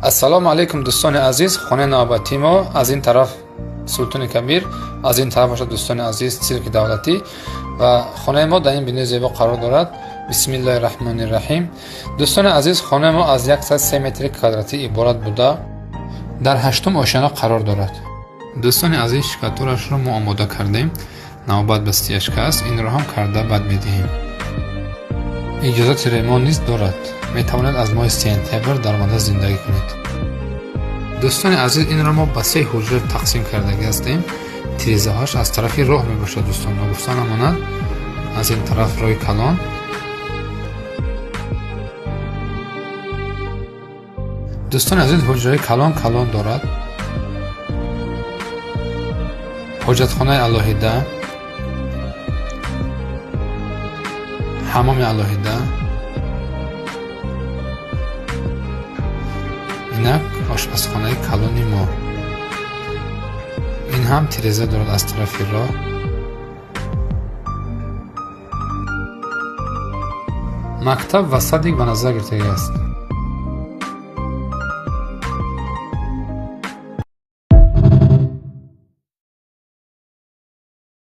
ассалому алайкум дӯстони азиз, хонаи навбатии мо аз ин тараф Султони Кабир, аз ин тараф бошад дӯстони азиз Цирки давлатӣ ва хонаи мо дар ин бинои зебо қарор дорад. бисмиллаҳи раҳмони раҳим. Дӯстони азиз, хонаи мо аз 103 метри квадратӣ иборат буда дар 8-ум ошиёна қарор дорад. дӯстони азиз, шикатурашро мо омода кардем, навбат ба стияшка аст, инро ҳам карда бад медиҳем. иҷозати ремонт низ дорад, метавонед аз моҳи сентябр дар онҷа зиндагӣ кунед. дӯстони азиз, инро мо ба 3 ҳуҷра тақсим кардаги ҳастем. тирезаҳош аз тарафи роҳ мебошад. дӯстон нагуфта намонад, аз ин тараф роҳи калон, дӯстони азиз, ҳуҷраи калон дорад, ҳоҷатхонаи алоҳида, ҳамоми алоҳида, инак ошпазхонаи калони мо. ин ҳам тиреза дорад аз тарафи роҳ. мактаб ва садик ба назар гирифтагӣ аст.